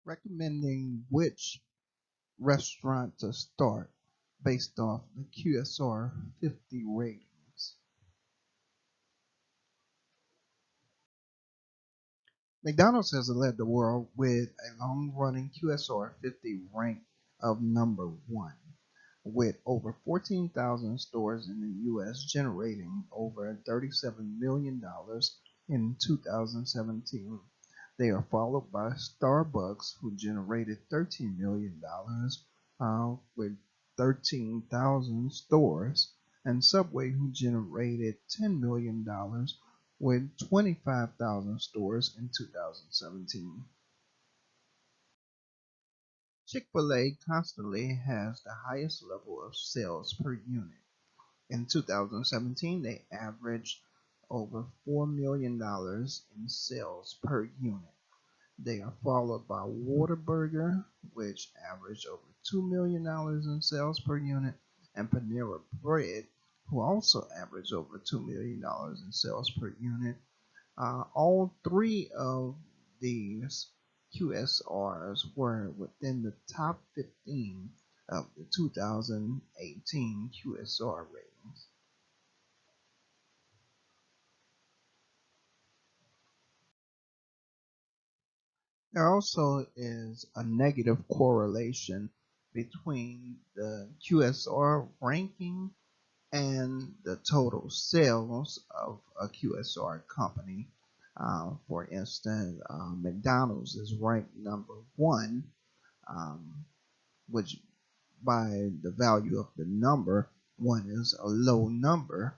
recommending which restaurant to start based off the QSR50 ratings. McDonald's has led the world with a long-running QSR50 rank of number one, with over 14,000 stores in the U.S. generating over $37 million in 2017. They are followed by Starbucks, who generated $13 million with 13,000 stores, and Subway, who generated $10 million with 25,000 stores in 2017. Chick-fil-A constantly has the highest level of sales per unit. In 2017, they averaged over $4 million in sales per unit. They are followed by Whataburger, which averaged over $2 million in sales per unit, and Panera Bread, who also averaged over $2 million in sales per unit. All three of these QSRs were within the top 15 of the 2018 QSR ratings. There also is a negative correlation between the QSR ranking and the total sales of a QSR company. For instance, McDonald's is ranked number one, um, which by the value of the number, one is a low number,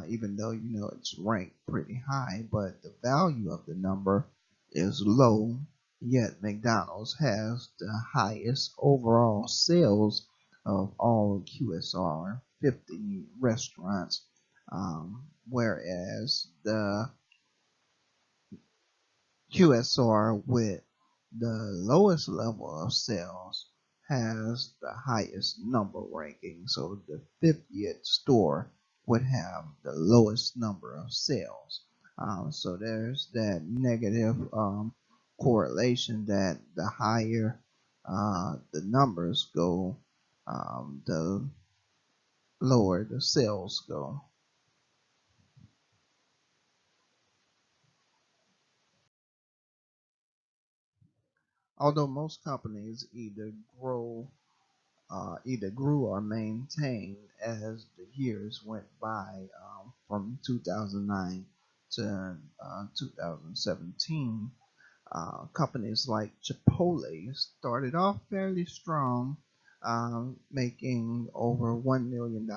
even though it's ranked pretty high, but the value of the number is low. Yet McDonald's has the highest overall sales of all QSR 50 restaurants, whereas the QSR with the lowest level of sales has the highest number ranking. So the 50th store would have the lowest number of sales. So there's that negative correlation that the higher the numbers go, the lower the sales go. Although most companies either grew or maintained as the years went by, from 2009 to 2017. Companies like Chipotle started off fairly strong, making over $1 million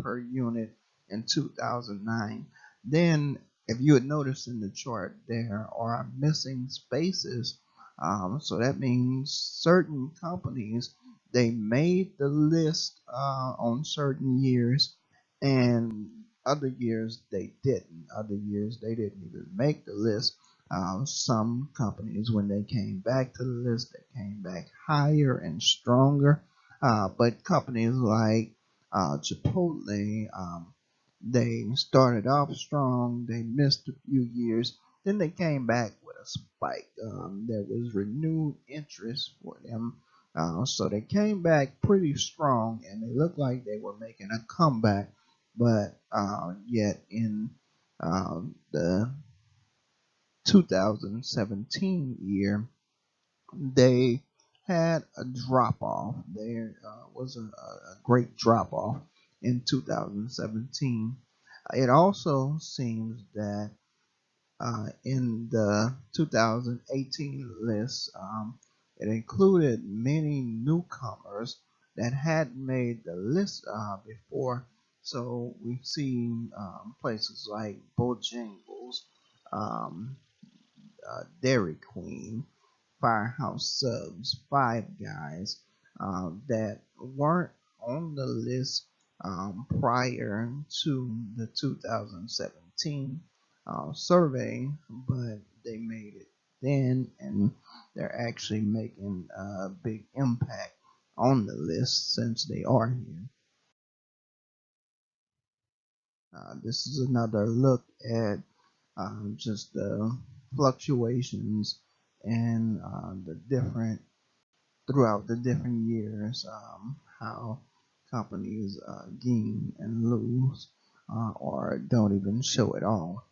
per unit in 2009. Then, if you had noticed in the chart, there are missing spaces. So that means certain companies, they made the list on certain years, and other years they didn't. Other years they didn't even make the list. Some companies, when they came back to the list, they came back higher and stronger. But companies like Chipotle, they started off strong. They missed a few years. Then they came back with a spike. There was renewed interest for them. So they came back pretty strong, and they looked like they were making a comeback. But yet in the 2017 year, they had a drop off. There was a great drop off in 2017. It also seems that in the 2018 list, it included many newcomers that hadn't made the list before. So we've seen places like Bojangles, um, Dairy Queen, Firehouse Subs, Five Guys, that weren't on the list prior to the 2017 survey, but they made it then, and they're actually making a big impact on the list since they are here. This is another look at just the fluctuations and the different throughout the different years, how companies gain and lose, or don't even show it all.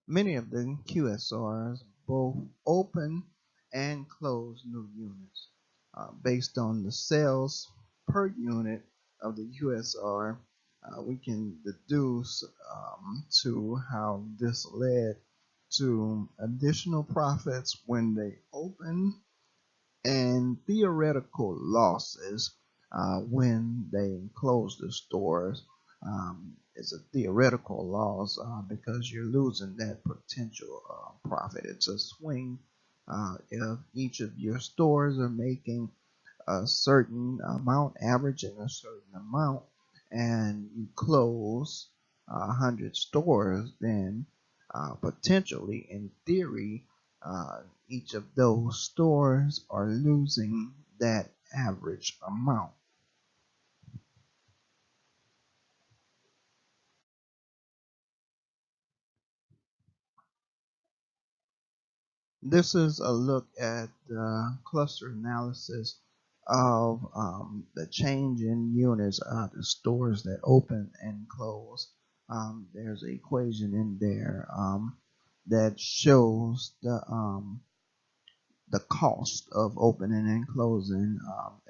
Many of the QSRs both open and close new units based on the sales per unit of the QSR. We can deduce to how this led to additional profits when they open and theoretical losses when they close the stores. It's a theoretical loss because you're losing that potential profit. It's a swing. If each of your stores are making a certain amount, averaging a certain amount, and you close 100 stores, then potentially, in theory, each of those stores are losing that average amount. This is a look at the cluster analysis of the change in units of the stores that open and close. There's an equation in there that shows the cost of opening and closing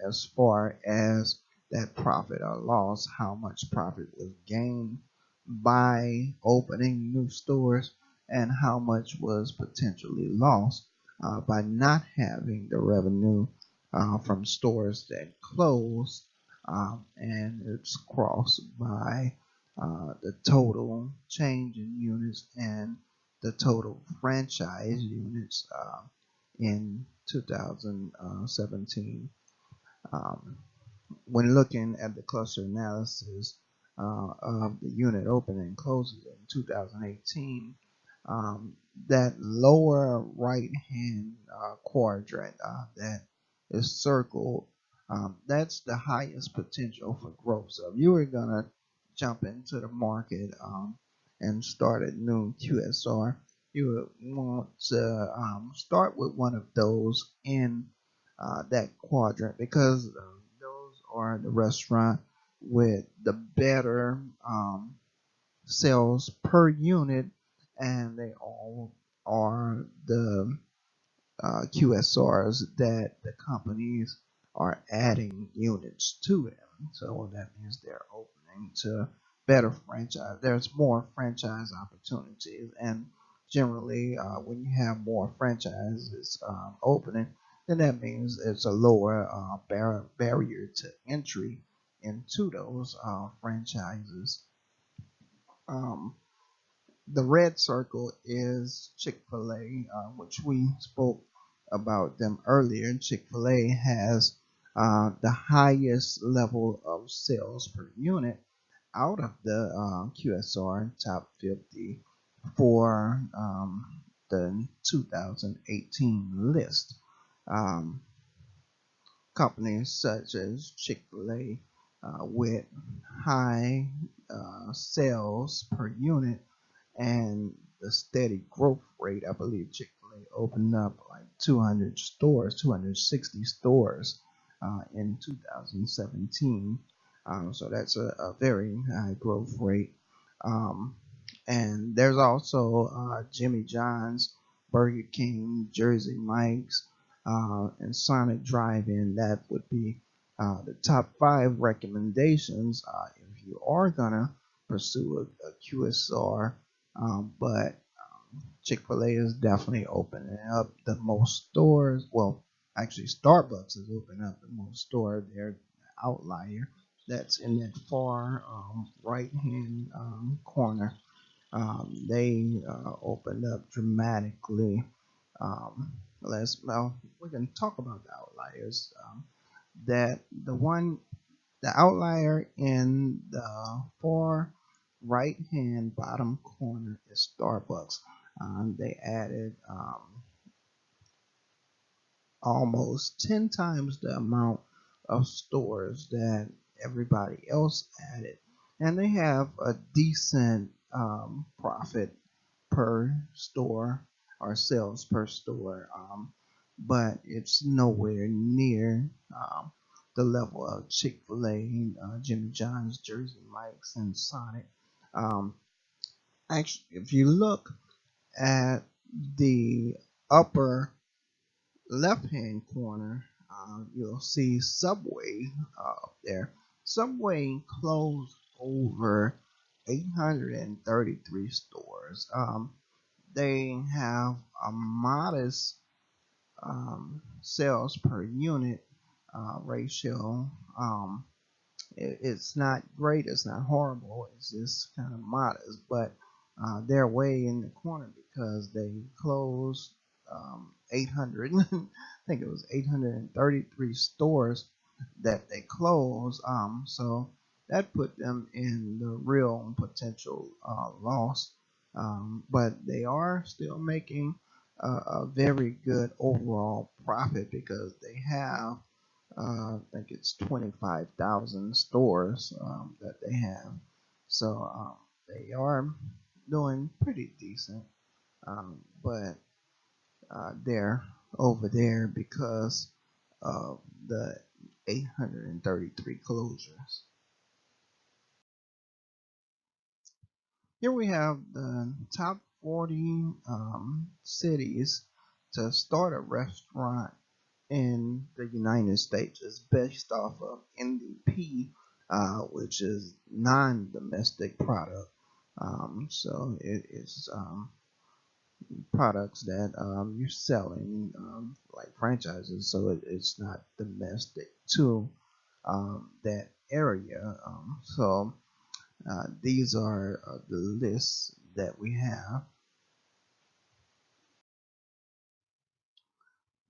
as far as that profit or loss, how much profit was gained by opening new stores, and how much was potentially lost by not having the revenue from stores that closed, and it's crossed by the total change in units and the total franchise units in 2017. Um, when looking at the cluster analysis of the unit opening and closes in 2018, um, that lower right hand quadrant that is circled, that's the highest potential for growth. So if you were going to jump into the market and start a new QSR, you would want to start with one of those in that quadrant because those are the restaurant with the better sales per unit, and they all are the QSRs that the companies are adding units to them. So that means they're opening to better franchise. There's more franchise opportunities, and generally, when you have more franchises opening, then that means it's a lower barrier to entry into those franchises. Um, the red circle is Chick-fil-A, which we spoke about them earlier. Chick-fil-A has the highest level of sales per unit out of the QSR top 50 for the 2018 list. Um, Companies such as Chick-fil-A with high sales per unit and the steady growth rate. I believe Chick-fil-A opened up like 200 stores, 260 stores in 2017. So that's a very high growth rate. Um, and there's also Jimmy John's, Burger King, Jersey Mike's, and Sonic Drive-In. That would be the top five recommendations if you are gonna pursue a QSR. But Chick-fil-A is definitely opening up the most stores. Well, actually, Starbucks is opening up the most stores. They're the outlier. That's in that far right hand corner. They opened up dramatically. Well, we can talk about the outliers. That the outlier in the far right hand bottom corner is Starbucks. They added almost 10 times the amount of stores that everybody else added, and they have a decent profit per store or sales per store, but it's nowhere near the level of Chick-fil-A, Jimmy John's, Jersey Mike's, and Sonic. Um, Actually, if you look at the upper left-hand corner, you'll see Subway up there. Subway closed over 833 stores. They have a modest sales per unit ratio. It's not great, it's not horrible, it's just kind of modest, but they're way in the corner because they closed 800, I think it was 833 stores that they closed. So that put them in the real potential loss. But they are still making a very good overall profit because they have I think it's 25,000 stores that they have. So they are doing pretty decent, but they're over there because of the 833 closures. Here we have the top 40 cities to start a restaurant in the United States. Is based off of NDP, which is non-domestic product. So it is products that you're selling like franchises, so it's not domestic to that area. So these are the lists that we have.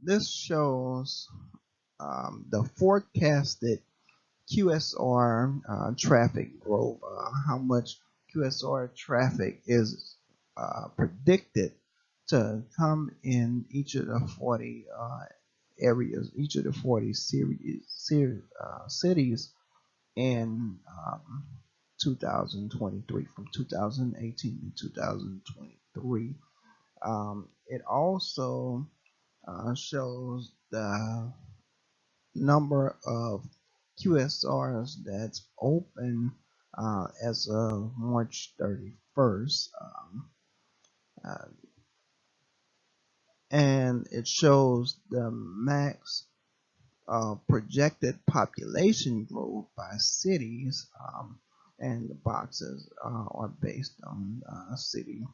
This shows the forecasted QSR traffic growth, how much QSR traffic is predicted to come in each of the 40 areas, each of the 40 cities in 2023, from 2018 to 2023. It also shows the number of QSRs that's open as of March 31st. Uh, and it shows the max projected population growth by cities, and the boxes are based on city.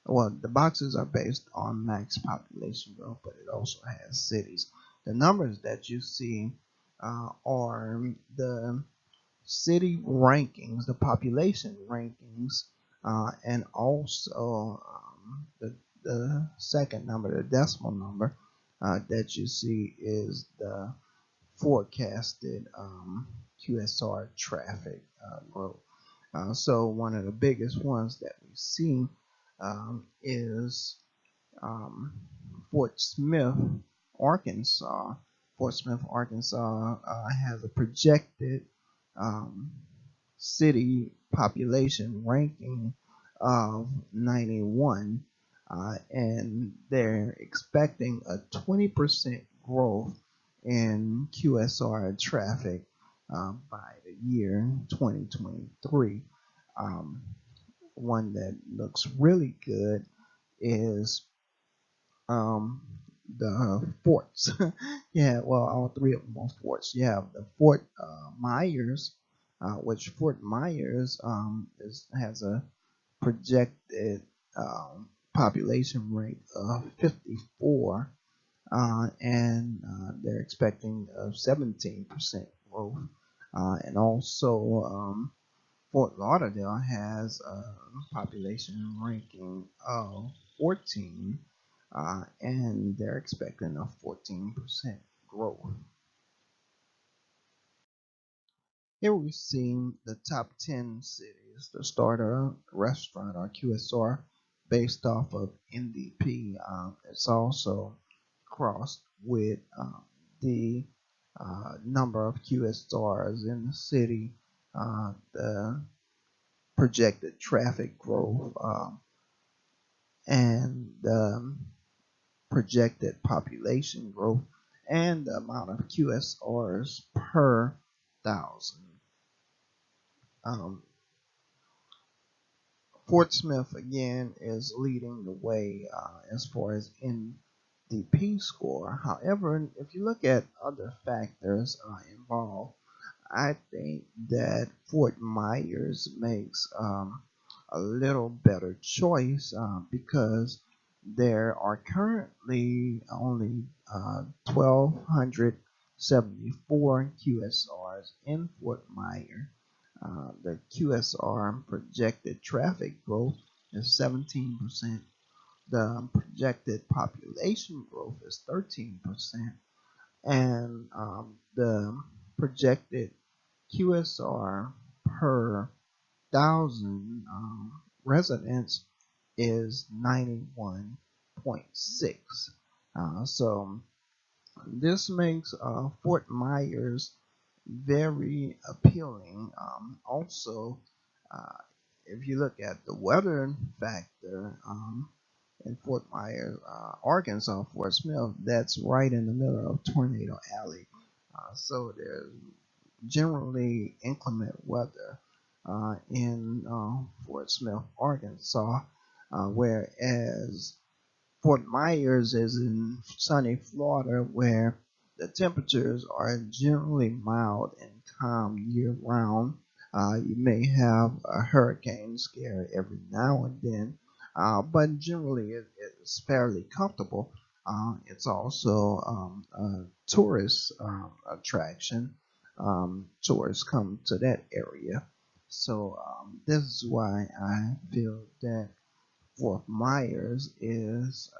Well, the boxes are based on max population growth, but it also has cities. The numbers that you see are the city rankings, the population rankings, and also the second number, the decimal number that you see is the forecasted QSR traffic growth. So one of the biggest ones that we see is um, Fort Smith, Arkansas. Fort Smith, Arkansas has a projected um, city population ranking of 91, and they're expecting a 20% growth in QSR traffic by the year 2023. Um, One that looks really good is um, the forts. Yeah, well, all three of them are forts. You have the Fort Myers, which Fort Myers has a projected population rate of 54, and they're expecting a 17% growth. And also, Fort Lauderdale has a population ranking of 14, and they're expecting a 14% growth. Here we've seen the top 10 cities to start a restaurant or QSR based off of NDP. It's also crossed with the number of QSRs in the city, the projected traffic growth, and the projected population growth and the amount of QSRs per thousand. Um, Fort Smith again is leading the way as far as NDP score. However, if you look at other factors involved, I think that Fort Myers makes a little better choice because there are currently only 1,274 QSRs in Fort Myers. The QSR projected traffic growth is 17%. The projected population growth is 13%. And the projected QSR per thousand residents is 91.6. So this makes Fort Myers very appealing. Also, uh, if you look at the weather factor in Fort Myers, Arkansas, Fort Smith, that's right in the middle of Tornado Alley. So there's generally inclement weather in Fort Smith, Arkansas, whereas Fort Myers is in sunny Florida, where the temperatures are generally mild and calm year round. You may have a hurricane scare every now and then, but generally it's fairly comfortable. It's also a tourist attraction. Tourists come to that area. So this is why I feel that Fort Myers is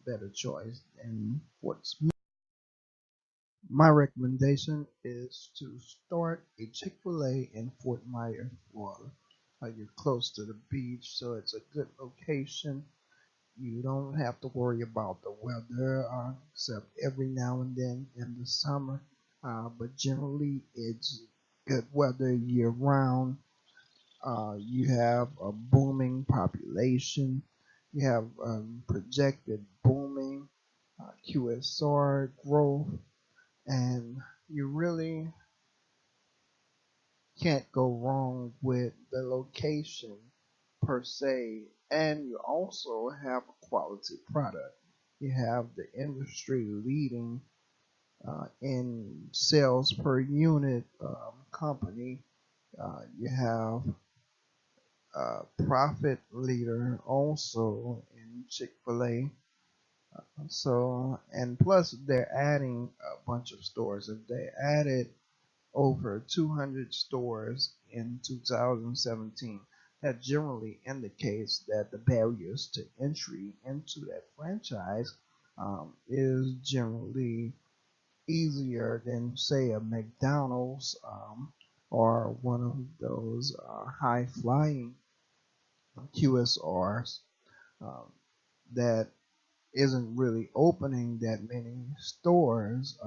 better choice than Fort Smith. My recommendation is to start a Chick-fil-A in Fort Myers, Florida. You're close to the beach, so it's a good location. You don't have to worry about the weather, except every now and then in the summer. But generally, it's good weather year round. You have a booming population. You have projected booming QSR growth, and you really can't go wrong with the location per se. And you also have a quality product. You have the industry leading in sales per unit company. You have profit leader also in Chick-fil-A. So, and plus they're adding a bunch of stores. If they added over 200 stores in 2017, that generally indicates that the barriers to entry into that franchise is generally easier than, say, a McDonald's or one of those high flying QSRs um, that isn't really opening that many stores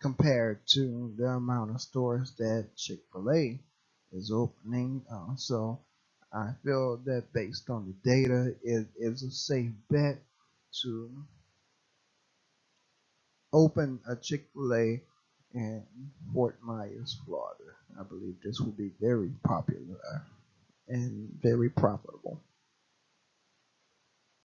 compared to the amount of stores that Chick-fil-A is opening. So I feel that based on the data, it is a safe bet to open a Chick-fil-A in Fort Myers, Florida. I believe this will be very popular and very profitable.